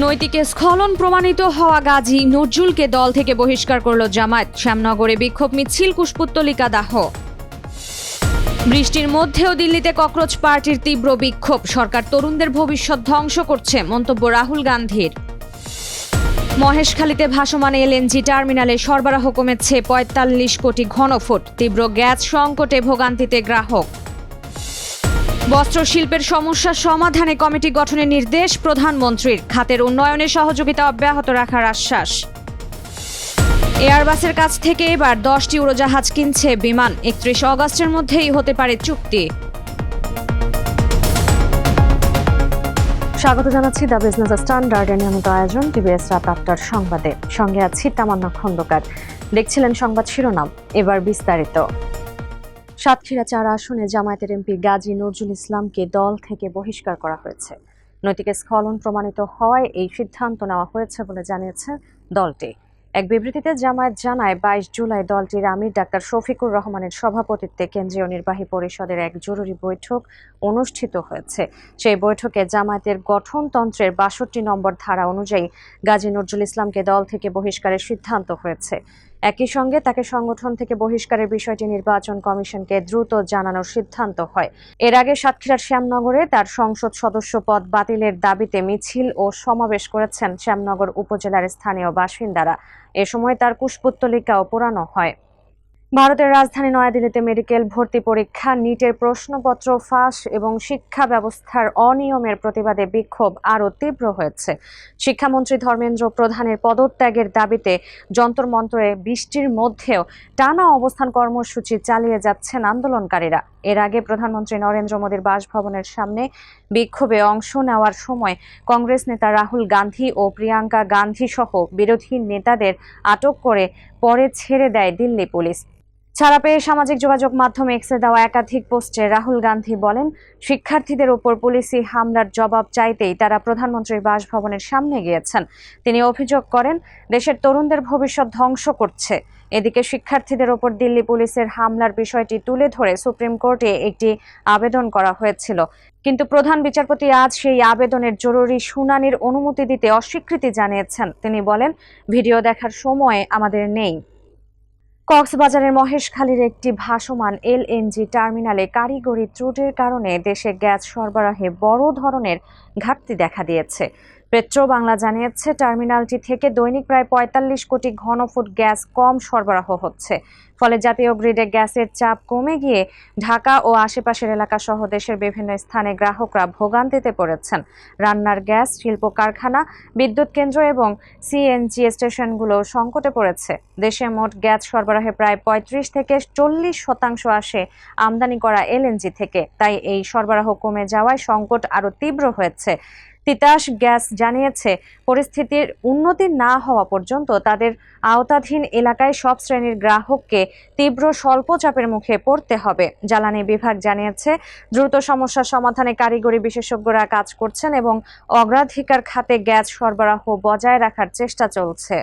নৈতিক স্খলন প্রমাণিত হওয়া গাজী নজরুলকে দল থেকে বহিষ্কার করল জামায়াত। শ্যামনগরে বিক্ষোভ মিছিল, কুশপুত্তলিকা দাহ। বৃষ্টির মধ্যেও দিল্লিতে ককরোচ পার্টির তীব্র বিক্ষোভ। সরকার তরুণদের ভবিষ্যৎ ধ্বংস করছে, মন্তব্য রাহুল গান্ধীর। মহেশখালীতে ভাসমান এলএনজি টার্মিনালে সরবরাহ কমেছে ৪৫ কোটি ঘনফুট। তীব্র গ্যাস সংকটে ভোগান্তিতে গ্রাহক। বস্ত্রশিল্পের সমস্যা সমাধানে কমিটি গঠনের নির্দেশ প্রধানমন্ত্রীর। খাতের উন্নয়নে সহযোগিতা অব্যাহত রাখার আশ্বাস। এয়ারবাসের কাছ থেকে এবার 10টি উড়োজাহাজ কিনছে বিমান। 31 অগস্টের মধ্যেই হতে পারে চুক্তি। স্বাগত জানাচ্ছি দ্য বিজনেস স্ট্যান্ডার্ডের নিয়মিত আয়োজন টিভিএস রাত ৮টার সংবাদে। সঙ্গে আছি তামান্না খন্দকার। দেখছিলেন সংবাদ শিরোনাম, এবার বিস্তারিত। সাতক্ষীরা ৪ আসনে জামায়াতের এমপি গাজী নজরুল ইসলামকে দল থেকে বহিষ্কার করা হয়েছে। নৈতিক স্খলন প্রমাণিত হওয়ায় এই সিদ্ধান্ত নেওয়া হয়েছে বলে জানিয়েছে দলটি। এক বিবৃতিতে জামায়াত জানায়, ২২ জুলাই দলটির আমির ডাক্তার শফিকুর রহমানের সভাপতিত্বে কেন্দ্রীয় নির্বাহী পরিষদের এক জরুরি বৈঠক অনুষ্ঠিত হয়েছে। সেই বৈঠকে জামায়াতের গঠনতন্ত্রের ৬২ নম্বর ধারা অনুযায়ী গাজী নজরুল ইসলামকে দল থেকে বহিষ্কারের সিদ্ধান্ত হয়েছে। একই সঙ্গে তাকে সংগঠন থেকে বহিষ্কারের বিষয়টি নির্বাচন কমিশনকে দ্রুত জানানোর সিদ্ধান্ত হয়। এর আগে সাতক্ষীরার শ্যামনগরে তার সংসদ সদস্য পদ বাতিলের দাবিতে মিছিল ও সমাবেশ করেছেন শ্যামনগর উপজেলার স্থানীয় বাসিন্দারা। এ সময় তার কুশপুত্তলিকাও পোড়ানো হয়। ভারতের রাজধানী নয়াদিল্লিতে মেডিকেল ভর্তি পরীক্ষা, নিটের প্রশ্নপত্র ফাঁস এবং শিক্ষা ব্যবস্থার অনিয়মের প্রতিবাদে বিক্ষোভ আরও তীব্র হয়েছে। শিক্ষামন্ত্রী ধর্মেন্দ্র প্রধানের পদত্যাগের দাবিতে যন্তর মন্তরে বৃষ্টির মধ্যেও টানা অবস্থান কর্মসূচি চালিয়ে যাচ্ছেন আন্দোলনকারীরা। এর আগে প্রধানমন্ত্রী নরেন্দ্র মোদীর বাসভবনের সামনে বিক্ষোভে অংশ নেওয়ার সময় কংগ্রেস নেতা রাহুল গান্ধী ও প্রিয়াঙ্কা গান্ধী সহ বিরোধী নেতাদের আটক করে পরে ছেড়ে দেয় দিল্লি পুলিশ। ছাড়া পেয়ে সামাজিক যোগাযোগ মাধ্যমে এক্সে দেওয়া একাধিক পোস্টে রাহুল গান্ধী বলেন, শিক্ষার্থীদের ওপর পুলিশি হামলার জবাব চাইতেই তারা প্রধানমন্ত্রীর বাসভবনের সামনে গিয়েছেন। তিনি অভিযোগ করেন, দেশের তরুণদের ভবিষ্যৎ ধ্বংস করছে। এদিকে শিক্ষার্থীদের ওপর দিল্লি পুলিশের হামলার বিষয়টি তুলে ধরে সুপ্রিম কোর্টে একটি আবেদন করা হয়েছিল, কিন্তু প্রধান বিচারপতি আজ সেই আবেদনের জরুরি শুনানির অনুমতি দিতে অস্বীকৃতি জানিয়েছেন। তিনি বলেন, ভিডিও দেখার সময় আমাদের নেই। কক্সবাজারের মহেশখালীর একটি ভাসমান এলএনজি টার্মিনালে কারিগরি ত্রুটির কারণে দেশে গ্যাস সরবরাহে বড় ধরনের ঘাটতি দেখা দিয়েছে। পেট্রো বাংলা জানিয়েছে, টার্মিনালটি থেকে দৈনিক প্রায় ৪৫ কোটি ঘনফুট গ্যাস কম সরবরাহ হচ্ছে। ফলে জাতীয় গ্রিডে গ্যাসের চাপ কমে গিয়ে ঢাকা ও আশেপাশের এলাকা সহ দেশের বিভিন্ন স্থানে গ্রাহকরা ভোগান্তিতে পড়েছেন। রান্নার গ্যাস, শিল্প কারখানা, বিদ্যুৎ কেন্দ্র এবং সিএনজি স্টেশনগুলো সংকটে পড়েছে। দেশে মোট গ্যাস সরবরাহে প্রায় ৩৫ থেকে ৪০% আসে আমদানি করা এলএনজি থেকে। তাই এই সরবরাহ কমে যাওয়ায় সংকট আরও তীব্র হয়েছে। তিতাস গ্যাস জানিয়েছে, পরিস্থিতির উন্নতি না হওয়া পর্যন্ত তাদের আওতাধীন এলাকায় সব শ্রেণীর গ্রাহককে তীব্র স্বল্প চাপের মুখে পড়তে হবে। জ্বালানি বিভাগ জানিয়েছে, দ্রুত সমস্যা সমাধানে কারিগরি বিশেষজ্ঞরা কাজ করছেন এবং অগ্রাধিকার খাতে গ্যাস সরবরাহ বজায় রাখার চেষ্টা চলছে।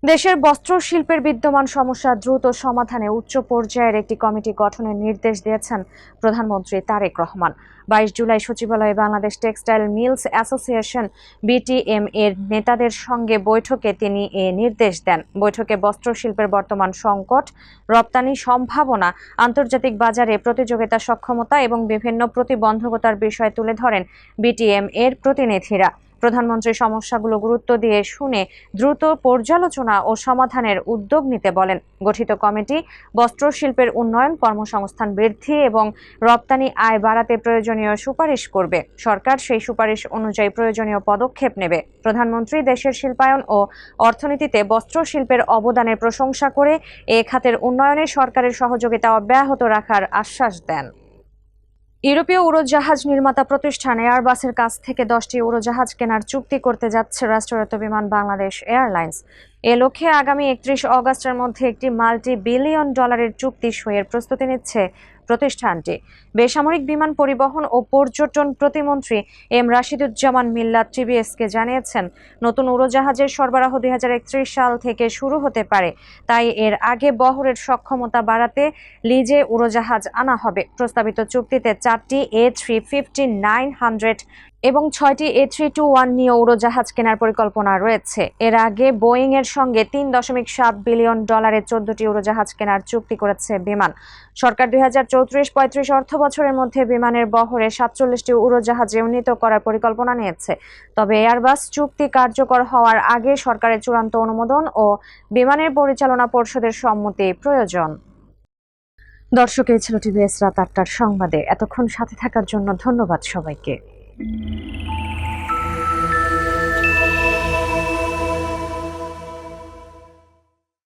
দেশের বস্ত্র শিল্পের বিদ্যমান সমস্যা দ্রুত সমাধানে উচ্চ পর্যায়ের একটি কমিটি গঠনের নির্দেশ দিয়েছেন প্রধানমন্ত্রী তারেক রহমান। ২২ জুলাই সচিবালয়ে Bangladesh textile mills association BTM এর নেতাদের সঙ্গে বৈঠকে তিনি এ নির্দেশ দেন। বৈঠকে বস্ত্র শিল্পের বর্তমান সংকট, রপ্তানি সম্ভাবনা, আন্তর্জাতিক বাজারে প্রতিযোগিতা সক্ষমতা এবং বিভিন্ন প্রতিবন্ধকতার বিষয় তুলে ধরেন বিটিএম এর প্রতিনিধিরা। প্রধানমন্ত্রী সমস্যাগুলো গুরুত্ব দিয়ে শুনে দ্রুত পর্যালোচনা ও সমাধানের উদ্যোগ নিতে বলেন। গঠিত কমিটি বস্ত্র শিল্পের উন্নয়ন, কর্মসংস্থান বৃদ্ধি এবং রপ্তানি আয় বাড়াতে প্রয়োজনীয় সুপারিশ করবে। সরকার সেই সুপারিশ অনুযায়ী প্রয়োজনীয় পদক্ষেপ নেবে। প্রধানমন্ত্রী দেশের শিল্পায়ন ও অর্থনীতিতে বস্ত্র শিল্পের অবদানের প্রশংসা করে এ খাতের উন্নয়নে সরকারের সহযোগিতা অব্যাহত রাখার আশ্বাস দেন। ইউরোপীয় উড়োজাহাজ নির্মাতা প্রতিষ্ঠান এয়ারবাসের কাছ থেকে 10টি উড়োজাহাজ কেনার চুক্তি করতে যাচ্ছে রাষ্ট্রায়ত্ত বিমান বাংলাদেশ এয়ারলাইন্স। এ লক্ষ্যে আগামী 31 অগস্টের মধ্যে একটি মাল্টি-বিলিয়ন ডলারের চুক্তি সইয়ের প্রস্তুতি নিচ্ছে প্রতিষ্ঠানটি। বেসামরিক বিমান পরিবহন ও পর্যটন প্রতিমন্ত্রী এম রাশিদুজ্জামান মিল্লাত টিভিএসকে জানিয়েছেন, নতুন উড়োজাহাজের সরবরাহ 2031 সাল থেকে শুরু হতে পারে। তাই এর আগে বহরের সক্ষমতা বাড়াতে লিজে উড়োজাহাজ আনা হবে। প্রস্তাবিত চুক্তিতে 4টি A350-900 এবং 6টি A321 নিয়ে উড়োজাহাজ কেনার পরিকল্পনা রয়েছে। এর আগে বোয়িং এর সঙ্গে $3.7 বিলিয়ন 14টি উড়োজাহাজ কেনার চুক্তি করেছে বিমান। সরকার 2034-35 অর্থ বছরের মধ্যে বিমানের বহরে 47টি উড়োজাহাজে উন্নীত করার পরিকল্পনা নিয়েছে। তবে এয়ারবাস চুক্তি কার্যকর হওয়ার আগে সরকারের চূড়ান্ত অনুমোদন ও বিমানের পরিচালনা পর্ষদের সম্মতি প্রয়োজন। দর্শক, এই ছিল টিভিএস রাত 8টার সংবাদে। এতক্ষণ সাথে থাকার জন্য ধন্যবাদ সবাইকে।